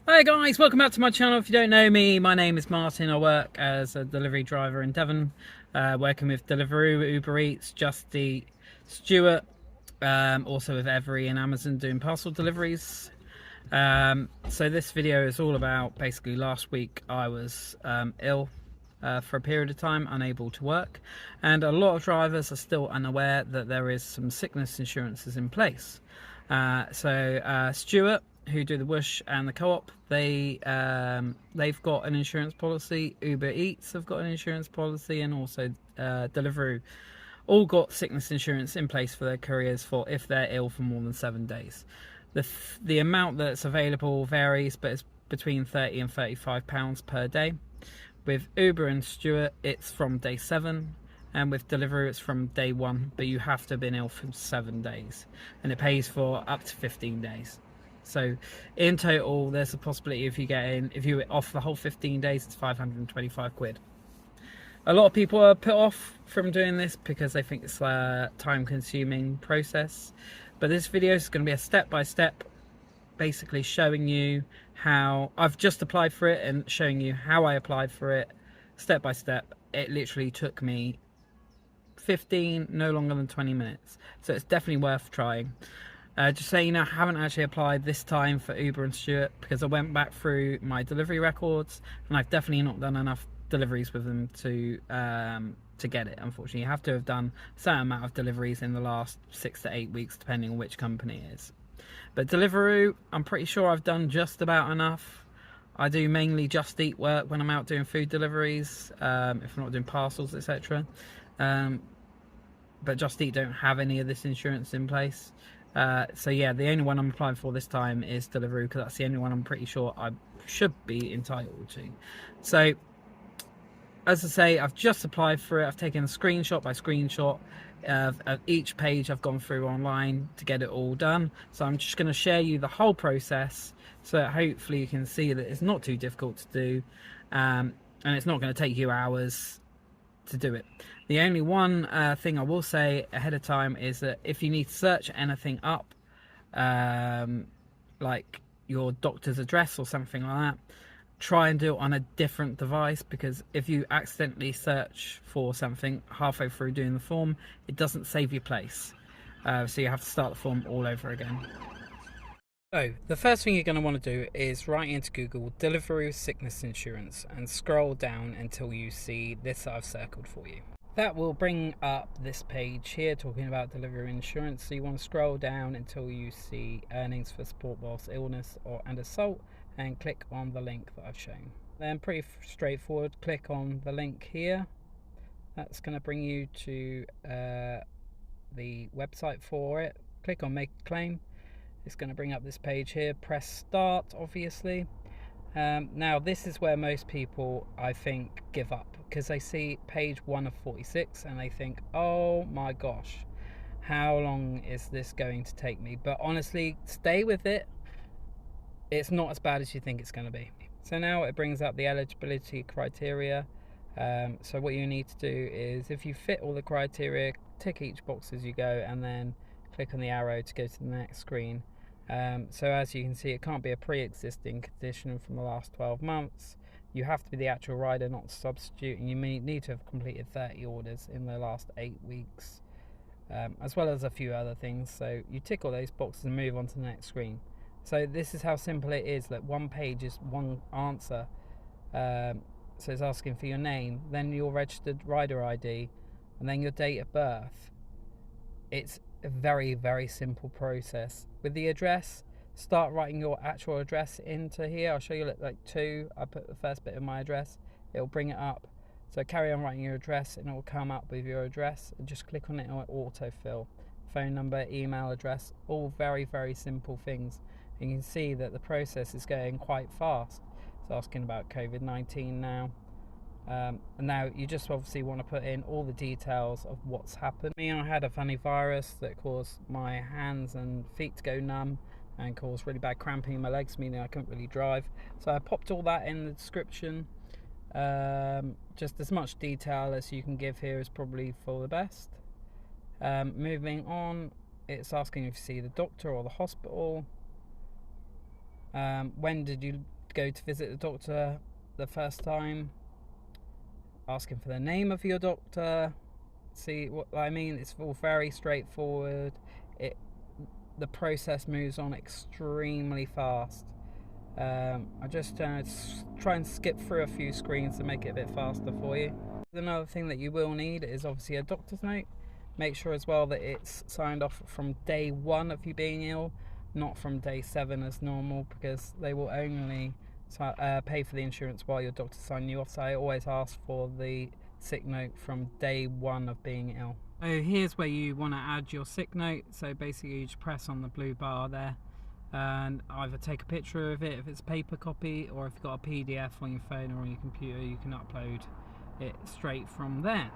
Hi guys, welcome back to my channel. If you don't know me, my name is Martin. I work as a delivery driver in Devon, working with Deliveroo, Uber Eats, Just Eat, Stuart, also with Every and Amazon doing parcel deliveries. So this video is all about basically last week I was ill for a period of time, unable to work, and a lot of drivers are still unaware that there is some sickness insurances in place. Stuart, who do the Whoosh and the Co-op, they've got an insurance policy. Uber Eats have got an insurance policy, and also Deliveroo all got sickness insurance in place for their couriers for if they're ill for more than 7 days. The amount that's available varies, but it's between £30 and £35 per day. With Uber and Stuart, it's from day 7, and with Deliveroo, it's from day 1, but you have to have been ill for 7 days, and it pays for up to 15 days. So in total, there's a possibility if you off the whole 15 days, it's 525 quid. A lot of people are put off from doing this because they think it's a time-consuming process, but this video is going to be a step-by-step, basically showing you how I've just applied for it and showing you how I applied for it step by step. It literally took me 15, no longer than 20 minutes, so it's definitely worth trying. Just so you know, I haven't actually applied this time for Uber and Stuart because I went back through my delivery records and I've definitely not done enough deliveries with them to get it. Unfortunately, you have to have done a certain amount of deliveries in the last 6 to 8 weeks, depending on which company it is. But Deliveroo, I'm pretty sure I've done just about enough. I do mainly Just Eat work when I'm out doing food deliveries, if I'm not doing parcels, etc. But Just Eat don't have any of this insurance in place. So yeah, the only one I'm applying for this time is Deliveroo, because that's the only one I'm pretty sure I should be entitled to. So, as I say, I've just applied for it. I've taken a screenshot by screenshot of each page I've gone through online to get it all done. So I'm just going to share you the whole process, so that hopefully you can see that it's not too difficult to do, and it's not going to take you hours to do it. The only one thing I will say ahead of time is that if you need to search anything up, like your doctor's address or something like that, try and do it on a different device, because if you accidentally search for something halfway through doing the form, it doesn't save your place, so you have to start the form all over again. So the first thing you're going to want to do is write into Google Deliveroo sickness insurance and scroll down until you see this that I've circled for you. That will bring up this page here talking about Deliveroo insurance. So you want to scroll down until you see earnings for support whilst illness and assault, and click on the link that I've shown. Then pretty straightforward, click on the link here. That's going to bring you to the website for it. Click on make a claim. It's going to bring up this page here. Press start, obviously. Now this is where most people, I think, give up, because they see page 1 of 46 and they think, oh my gosh, how long is this going to take me? But honestly, stay with it. It's not as bad as you think it's going to be. So now it brings up the eligibility criteria. So what you need to do is, if you fit all the criteria, tick each box as you go and then click on the arrow to go to the next screen. So as you can see, it can't be a pre-existing condition from the last 12 months. You have to be the actual rider, not the substitute, and you may need to have completed 30 orders in the last 8 weeks, as well as a few other things. So you tick all those boxes and move on to the next screen. So this is how simple it is, that one page is one answer. So it's asking for your name, then your registered rider ID, and then your date of birth. It's a very, very simple process. With the address, start writing your actual address into here. I'll show you like 2. I put the first bit of my address, it'll bring it up. So carry on writing your address and it will come up with your address, and just click on it and it will autofill. Phone number, email address, all very, very simple things. And you can see that the process is going quite fast. It's asking about COVID-19 now. And now you just obviously want to put in all the details of what's happened. I had a funny virus that caused my hands and feet to go numb and caused really bad cramping in my legs, meaning I couldn't really drive. So I popped all that in the description. Just as much detail as you can give here is probably for the best. Moving on, it's asking if you see the doctor or the hospital. When did you go to visit the doctor the first time, asking for the name of your doctor. See what I mean? It's all very straightforward. The process moves on extremely fast. I'm just try and skip through a few screens to make it a bit faster for you. Another thing that you will need is obviously a doctor's note. Make sure as well that it's signed off from day 1 of you being ill, not from day 7 as normal, because they will only pay for the insurance while your doctor's signing you off. So I always ask for the sick note from day 1 of being ill. So here's where you want to add your sick note. So basically you just press on the blue bar there and either take a picture of it if it's a paper copy, or if you've got a PDF on your phone or on your computer, you can upload it straight from there.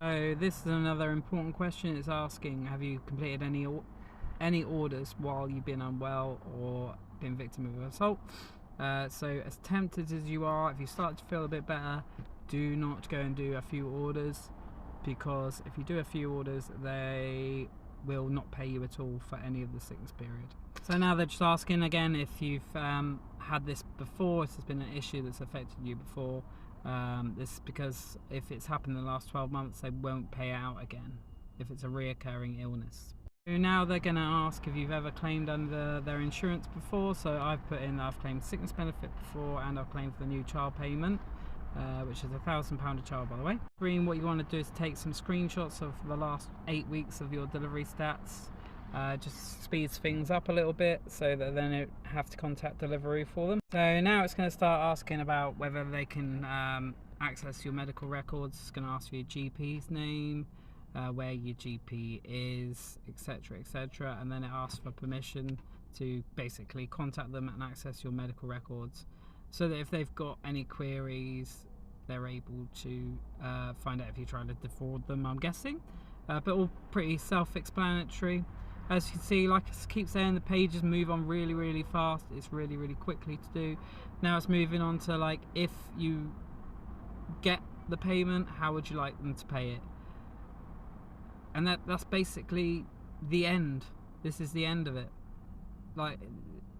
So this is another important question. It's asking, have you completed any orders while you've been unwell or been victim of assault? So as tempted as you are, if you start to feel a bit better, do not go and do a few orders, because if you do a few orders, they will not pay you at all for any of the sickness period. So now they're just asking again if you've had this before, if there's been an issue that's affected you before. This is because if it's happened in the last 12 months, they won't pay out again if it's a reoccurring illness. So now they're going to ask if you've ever claimed under their insurance before. So I've put in that I've claimed sickness benefit before, and I've claimed for the new child payment, which is £1,000 a child, by the way. What you want to do is take some screenshots of the last 8 weeks of your delivery stats. Just speeds things up a little bit so that then you have to contact Deliveroo for them. So now it's going to start asking about whether they can access your medical records. It's going to ask for your GP's name, where your GP is, etc, etc, and then it asks for permission to basically contact them and access your medical records, so that if they've got any queries, they're able to find out if you're trying to defraud them, I'm guessing. But all pretty self-explanatory. As you can see, like I keep saying, the pages move on really, really fast. It's really, really quickly to do. Now it's moving on to, like, if you get the payment, how would you like them to pay it? And that's basically the end. This is the end of it. Like,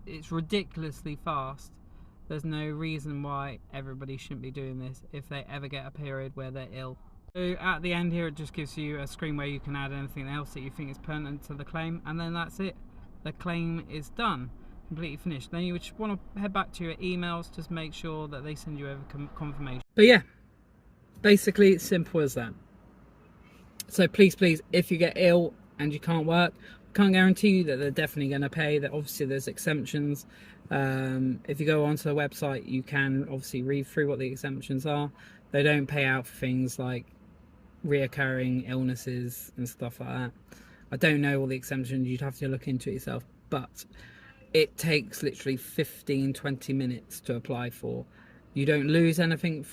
it's ridiculously fast. There's no reason why everybody shouldn't be doing this if they ever get a period where they're ill. So at the end here, it just gives you a screen where you can add anything else that you think is pertinent to the claim, and then that's it. The claim is done, completely finished. Then you just want to head back to your emails, just make sure that they send you over confirmation. But yeah, basically it's simple as that. So please, if you get ill and you can't work, can't guarantee you that they're definitely going to pay. That obviously there's exemptions. If you go onto the website, you can obviously read through what the exemptions are. They don't pay out for things like reoccurring illnesses and stuff like that. I don't know all the exemptions, you'd have to look into it yourself, but it takes literally 15-20 minutes to apply for. You don't lose anything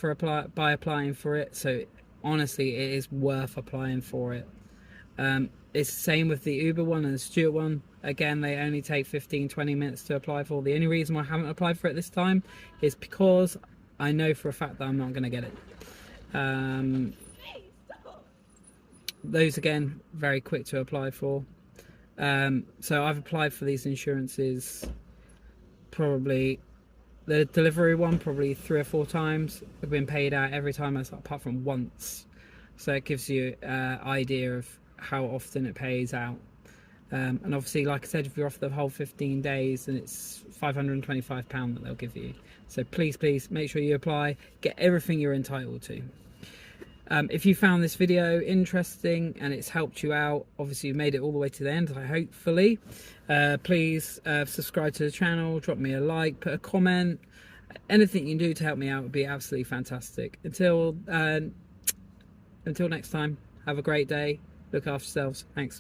by applying for it, so honestly it is worth applying for it. It's the same with the Uber one and the Stuart one. Again, they only take 15-20 minutes to apply for. The only reason why I haven't applied for it this time is because I know for a fact that I'm not going to get it. Those, again, very quick to apply for. So I've applied for these insurances probably, the Deliveroo one probably 3 or 4 times. I've been paid out every time, apart from once. So it gives you an idea of how often it pays out. And obviously, like I said, if you're off the whole 15 days, then it's £525 that they'll give you. So please make sure you apply, get everything you're entitled to. If you found this video interesting and it's helped you out, obviously you made it all the way to the end, hopefully, please subscribe to the channel, drop me a like, put a comment. Anything you can do to help me out would be absolutely fantastic. Until next time, have a great day, look after yourselves, thanks.